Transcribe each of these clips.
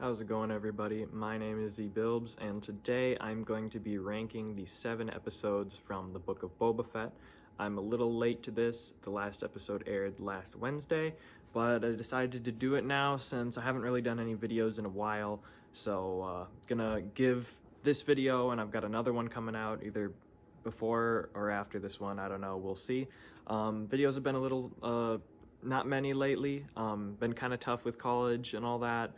How's it going, everybody? My name is ZBilbs, and today I'm going to be ranking the 7 episodes from the Book of Boba Fett. I'm a little late to this. The last episode aired last Wednesday, but I decided to do it now since I haven't really done any videos in a while. So, gonna give this video, and I've got another one coming out either before or after this one. I don't know. We'll see. Videos have been a little, not many lately. Been kind of tough with college and all that.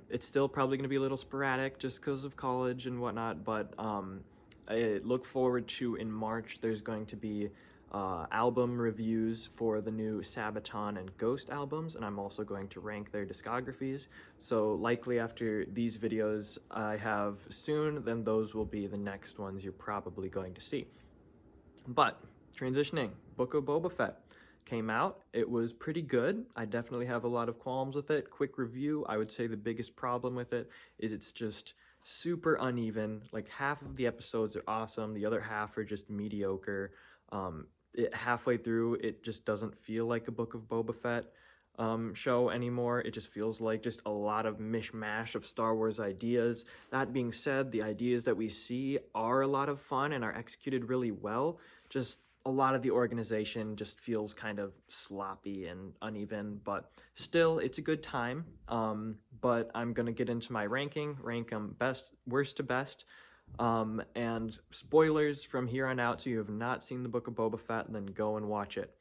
It's still probably going to be a little sporadic just because of college and whatnot, but I look forward to in March there's going to be album reviews for the new Sabaton and Ghost albums, and I'm also going to rank their discographies. So likely after these videos I have soon, then those will be the next ones you're probably going to see. But transitioning, Book of Boba Fett came out. It was pretty good. I definitely have a lot of qualms with it. Quick review, I would say the biggest problem with it is it's just super uneven. Like half of the episodes are awesome, the other half are just mediocre. Halfway through, it just doesn't feel like a Book of Boba Fett show anymore. It just feels like just a lot of mishmash of Star Wars ideas. That being said, the ideas that we see are a lot of fun and are executed really well. Just a lot of the organization just feels kind of sloppy and uneven, but still, it's a good time. But I'm gonna get into my rank them worst to best. And spoilers from here on out, so you have not seen the Book of Boba Fett, then go and watch it.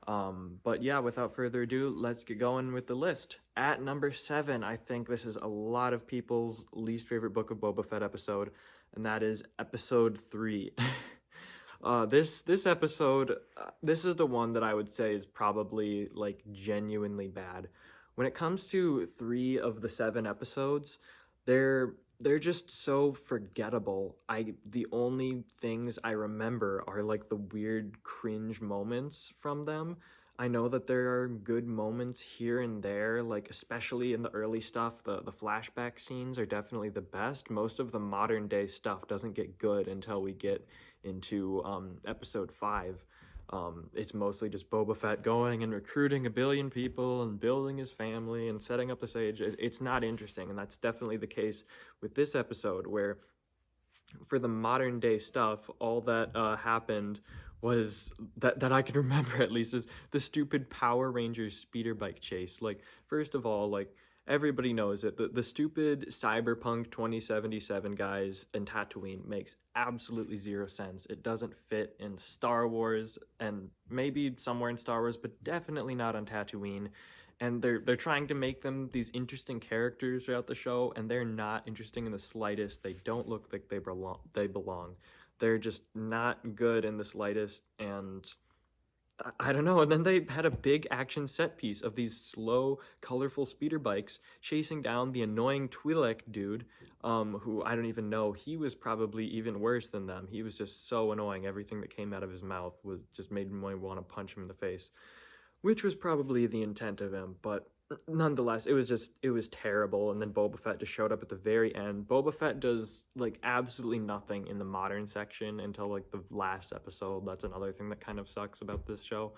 But yeah, without further ado, let's get going with the list. At number 7, I think this is a lot of people's least favorite Book of Boba Fett episode, and that is episode 3. This episode, this is the one that I would say is probably like genuinely bad. When it comes to 3 of the 7 episodes, they're just so forgettable. The only things I remember are like the weird cringe moments from them. I know that there are good moments here and there, like especially in the early stuff, the flashback scenes are definitely the best. Most of the modern day stuff doesn't get good until we get into episode 5. It's mostly just Boba Fett going and recruiting 1 billion people and building his family and setting up the stage. It's not interesting, and that's definitely the case with this episode, where for the modern day stuff, all that happened was that I can remember at least is the stupid Power Rangers speeder bike chase. Like, first of all, like, everybody knows it. The stupid Cyberpunk 2077 guys in Tatooine makes absolutely zero sense. It doesn't fit in Star Wars, and maybe somewhere in Star Wars, but definitely not on Tatooine. And they're trying to make them these interesting characters throughout the show, and they're not interesting in the slightest. They don't look like they belong. They're just not good in the slightest, and I don't know. And then they had a big action set piece of these slow, colorful speeder bikes chasing down the annoying Twi'lek dude, who I don't even know. He was probably even worse than them. He was just so annoying. Everything that came out of his mouth was just made me want to punch him in the face, which was probably the intent of him, but nonetheless, it was terrible. And then Boba Fett just showed up at the very end. Boba Fett does like absolutely nothing in the modern section until like the last episode. That's another thing that kind of sucks about this show.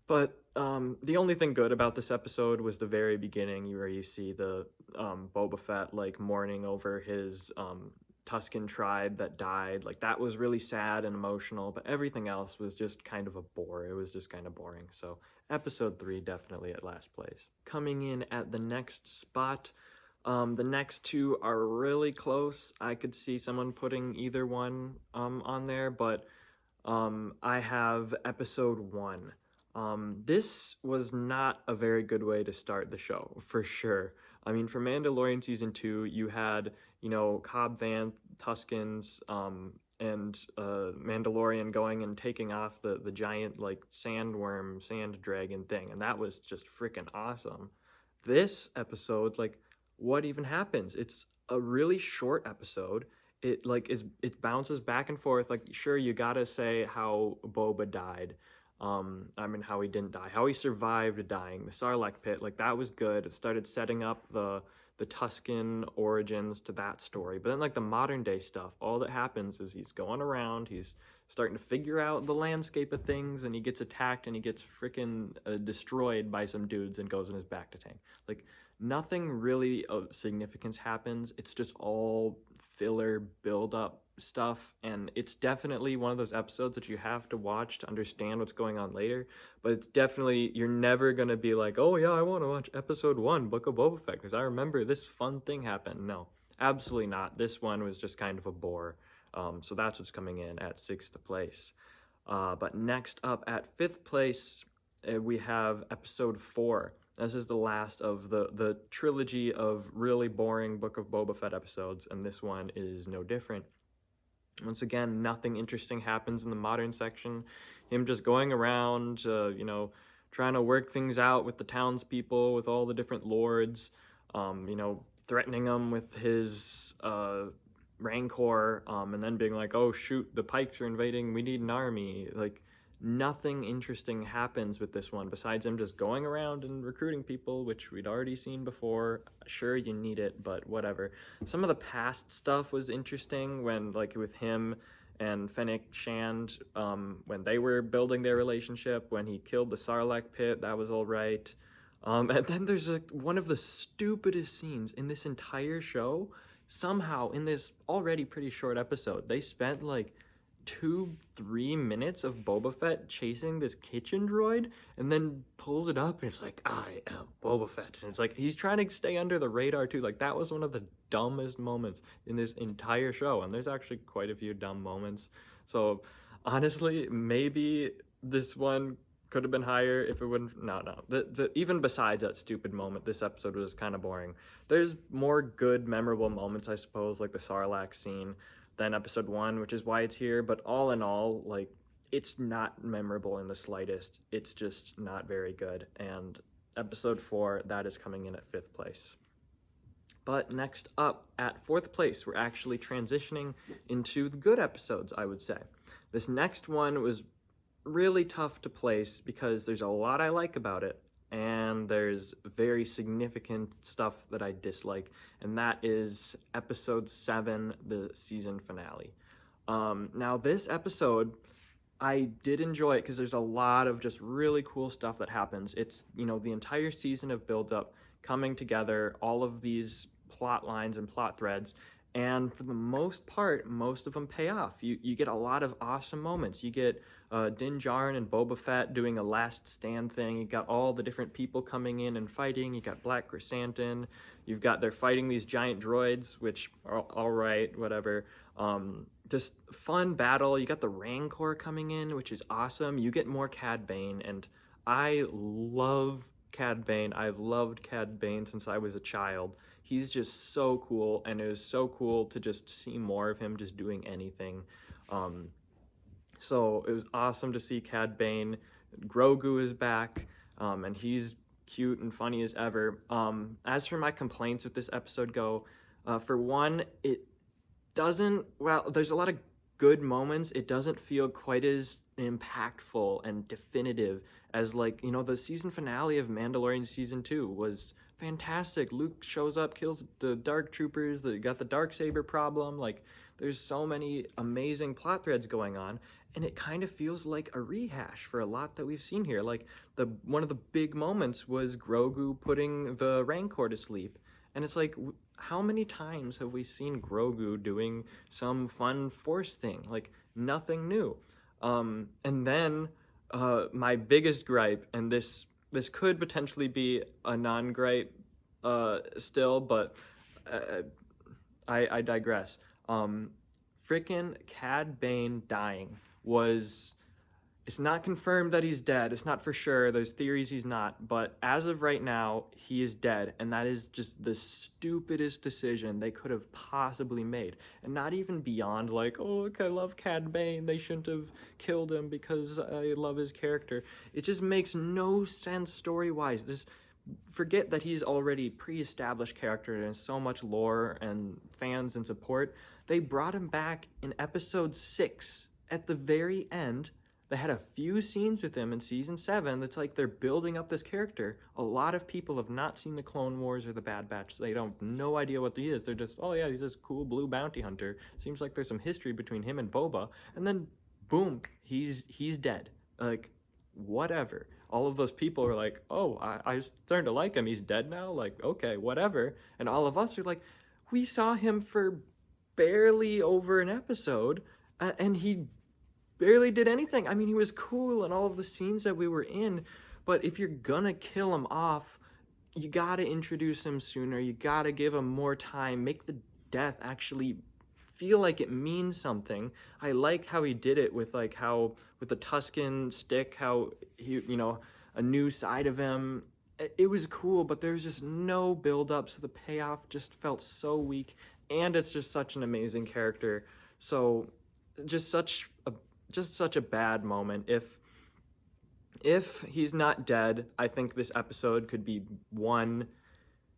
But the only thing good about this episode was the very beginning, where you see the Boba Fett like mourning over his Tusken tribe that died. Like, that was really sad and emotional, but everything else was just kind of a bore. It was just kind of boring. So episode 3 definitely at last place. Coming in at the next spot, the next 2 are really close. I could see someone putting either one on there, but I have episode 1. This was not a very good way to start the show, for sure. I mean, for Mandalorian Season 2, you had, Cobb Vanth, Tuskens, and Mandalorian going and taking off the giant, like, sand dragon thing, and that was just freaking awesome. This episode, like, what even happens? It's a really short episode. It bounces back and forth. Like, sure, you gotta say how Boba died. How he didn't die, how he survived dying, the Sarlacc pit, like, that was good. It started setting up the Tusken origins to that story. But then, like, the modern day stuff, all that happens is he's going around, he's starting to figure out the landscape of things, and he gets attacked and he gets freaking destroyed by some dudes and goes in his back to tank. Like, nothing really of significance happens. It's just all filler build up stuff, and it's definitely one of those episodes that you have to watch to understand what's going on later. But it's definitely, you're never gonna be like, oh yeah, I want to watch episode 1 Book of Boba Fett because I remember this fun thing happened. No, absolutely not. This one was just kind of a bore. So that's what's coming in at 6th place. But next up at 5th place, we have episode 4. This is the last of the trilogy of really boring Book of Boba Fett episodes, and this one is no different. Once again, nothing interesting happens in the modern section. Him just going around, trying to work things out with the townspeople, with all the different lords, threatening them with his rancor, and then being like, oh shoot, the Pikes are invading, we need an army. Like, nothing interesting happens with this one besides him just going around and recruiting people, which we'd already seen before. Sure, you need it, but whatever. Some of the past stuff was interesting when, like, with him and Fennec Shand, when they were building their relationship, when he killed the Sarlacc pit, that was all right. And then there's one of the stupidest scenes in this entire show. Somehow, in this already pretty short episode, they spent like 2-3 minutes of Boba Fett chasing this kitchen droid, and then pulls it up and it's like, I am Boba Fett, and it's like he's trying to stay under the radar too. Like, that was one of the dumbest moments in this entire show, and there's actually quite a few dumb moments. So honestly, maybe this one could have been higher if it wouldn't. No, even besides that stupid moment, this episode was kind of boring. There's more good memorable moments, I suppose, like the Sarlacc scene, than episode 1, which is why it's here. But all in all, like, it's not memorable in the slightest. It's just not very good. And episode 4, that is coming in at 5th place. But next up at 4th place, we're actually transitioning into the good episodes, I would say. This next one was really tough to place because there's a lot I like about it, and there's very significant stuff that I dislike, and that is episode 7, the season finale. Now, this episode, I did enjoy it because there's a lot of just really cool stuff that happens. It's, the entire season of build-up coming together, all of these plot lines and plot threads, and for the most part, most of them pay off. You get a lot of awesome moments. You get Din Djarin and Boba Fett doing a last stand thing. You got all the different people coming in and fighting. You got Black Chrysanthemum. They're fighting these giant droids, which are all right, whatever. Just fun battle. You got the Rancor coming in, which is awesome. You get more Cad Bane, and I love Cad Bane. I've loved Cad Bane since I was a child. He's just so cool, and it was so cool to just see more of him just doing anything. So it was awesome to see Cad Bane. Grogu is back, and he's cute and funny as ever. As for my complaints with this episode go, for one, it doesn't, well, there's a lot of good moments. It doesn't feel quite as impactful and definitive as, like, the season finale of Mandalorian season 2 was fantastic. Luke shows up, kills the Dark Troopers, got the Darksaber problem. Like, there's so many amazing plot threads going on, and it kind of feels like a rehash for a lot that we've seen here. Like, one of the big moments was Grogu putting the Rancor to sleep, and it's like, how many times have we seen Grogu doing some fun Force thing? Like, nothing new. And then my biggest gripe, and this could potentially be a non-gripe still, but I digress. Frickin' Cad Bane dying was... It's not confirmed that he's dead. It's not for sure. There's theories he's not. But as of right now, he is dead. And that is just the stupidest decision they could have possibly made. And not even beyond like, oh, look, I love Cad Bane. They shouldn't have killed him because I love his character. It just makes no sense story-wise. Forget that he's already pre-established character and has so much lore and fans and support. They brought him back in episode 6 at the very end. They had a few scenes with him in season 7 that's like they're building up this character. A lot of people have not seen the Clone Wars or the Bad Batch. So they don't no idea what he is. They're just, oh yeah, he's this cool blue bounty hunter. Seems like there's some history between him and Boba. And then, boom, he's dead. Like, whatever. all of those people are like, oh, I starting to like him. He's dead now. Like, okay, whatever. And all of us are like, we saw him for barely over an episode, and he barely did anything. I mean, he was cool in all of the scenes that we were in, but if you're gonna kill him off, you gotta introduce him sooner. You gotta give him more time. Make the death actually feel like it means something. I like how he did it with like how with the Tuscan stick, how he, a new side of him. It was cool, but there's just no build up, so the payoff just felt so weak. And it's just such an amazing character. So just such a bad moment. If he's not dead, I think this episode could be one,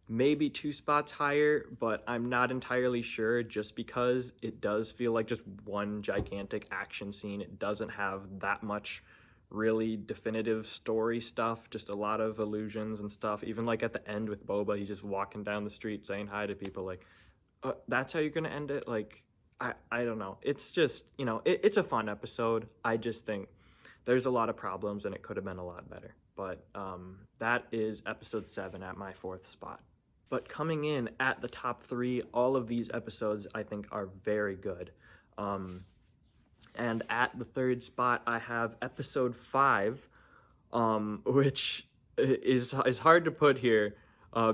maybe two spots higher, but I'm not entirely sure just because it does feel like just one gigantic action scene. It doesn't have that much really definitive story stuff, just a lot of illusions and stuff. Even like at the end with Boba, he's just walking down the street saying hi to people. Like, that's how you're gonna end it? Like, I don't know. It's just, it's a fun episode. I just think there's a lot of problems and it could have been a lot better. But that is episode 7 at my 4th spot. But coming in at the top 3, all of these episodes I think are very good. And at the 3rd spot, I have episode 5, which is hard to put here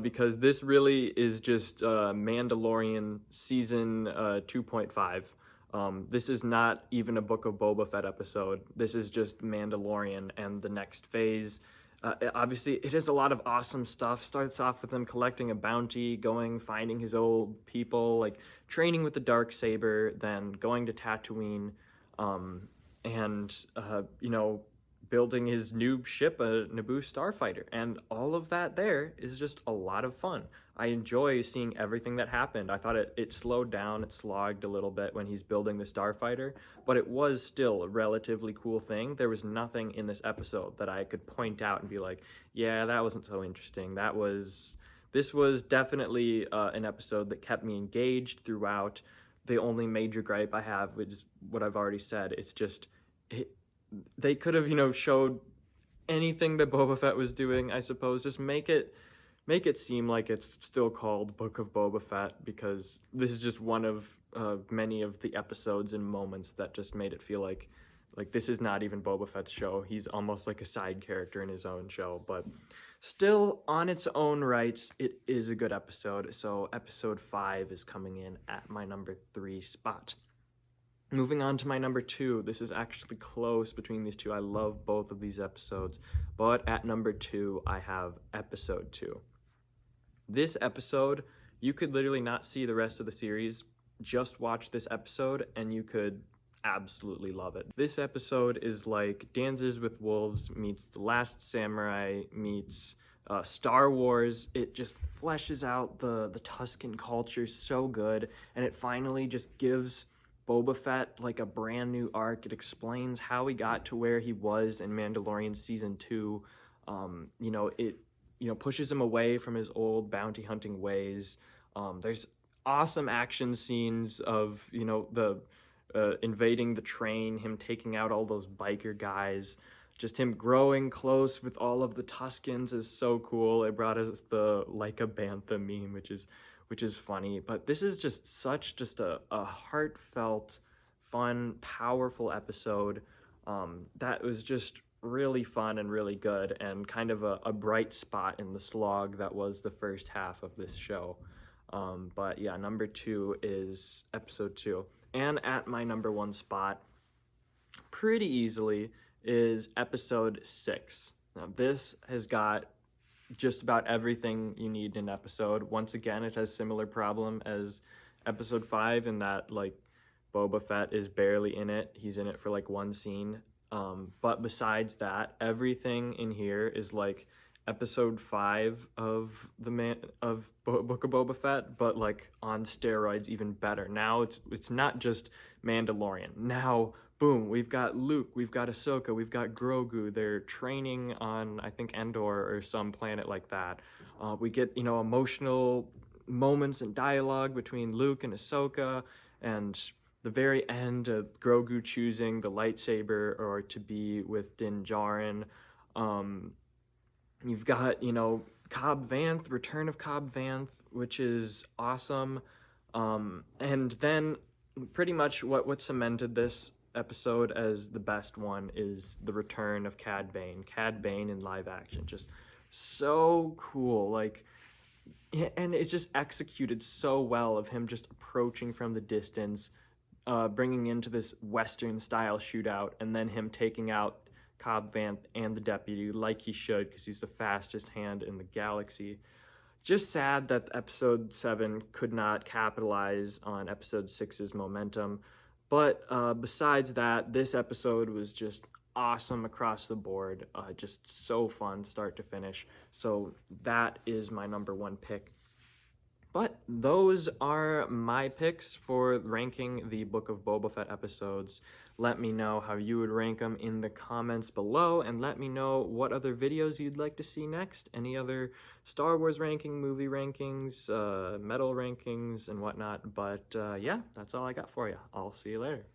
because this really is just Mandalorian season 2.5. This is not even a Book of Boba Fett episode. This is just Mandalorian and the next phase. Obviously, it has a lot of awesome stuff. Starts off with him collecting a bounty, finding his old people, like training with the Darksaber, then going to Tatooine, and building his new ship, a Naboo starfighter. And all of that there is just a lot of fun. I enjoy seeing everything that happened. I thought it slowed down, it slogged a little bit when he's building the starfighter, but it was still a relatively cool thing. There was nothing in this episode that I could point out and be like, yeah, that wasn't so interesting. This was definitely an episode that kept me engaged throughout. The only major gripe I have, which is what I've already said, it's just, they could have, showed anything that Boba Fett was doing, I suppose. Just make it seem like it's still called Book of Boba Fett, because this is just one of many of the episodes and moments that just made it feel like this is not even Boba Fett's show. He's almost like a side character in his own show, but still on its own rights, it is a good episode. So episode 5 is coming in at my number 3 spot. Moving on to my number 2, this is actually close between these two. I love both of these episodes, but at number 2, I have episode 2. This episode, you could literally not see the rest of the series, just watch this episode, and you could absolutely love it. This episode is like Dances with Wolves meets The Last Samurai meets Star Wars. It just fleshes out the Tuscan culture so good, and it finally just gives Boba Fett like a brand new arc. It explains how he got to where he was in Mandalorian season 2. It pushes him away from his old bounty hunting ways. There's awesome action scenes of the invading the train, him taking out all those biker guys, just him growing close with all of the Tuscans is so cool. It brought us the like a bantha meme, which is funny. But this is just a heartfelt, fun, powerful episode that was just really fun and really good, and kind of a bright spot in the slog that was the first half of this show. But yeah, number 2 is episode 2. And at my number 1 spot, pretty easily, is episode 6. Now this has got just about everything you need in an episode. Once again, it has similar problem as episode 5 in that like Boba Fett is barely in it. He's in it for like one scene. But besides that, everything in here is like episode 5 of Book of Boba Fett, but like on steroids, even better. Now it's not just Mandalorian. Now, boom, we've got Luke, we've got Ahsoka, we've got Grogu. They're training on, I think, Endor or some planet like that. We get, emotional moments and dialogue between Luke and Ahsoka, and the very end of Grogu choosing the lightsaber or to be with Din Djarin. You've got, Cobb Vanth, Return of Cobb Vanth, which is awesome. And then pretty much what cemented this episode as the best one is the return of Cad Bane. Cad Bane in live action, just so cool. Like, and it's just executed so well of him just approaching from the distance, bringing into this Western style shootout, and then him taking out Cobb Vanth and the deputy like he should, because he's the fastest hand in the galaxy. Just sad that episode 7 could not capitalize on episode 6's momentum. But besides that, this episode was just awesome across the board. Just so fun start to finish. So that is my number 1 pick. But those are my picks for ranking the Book of Boba Fett episodes. Let me know how you would rank them in the comments below, and let me know what other videos you'd like to see next. Any other Star Wars ranking, movie rankings, medal rankings, and whatnot. But yeah, that's all I got for you. I'll see you later.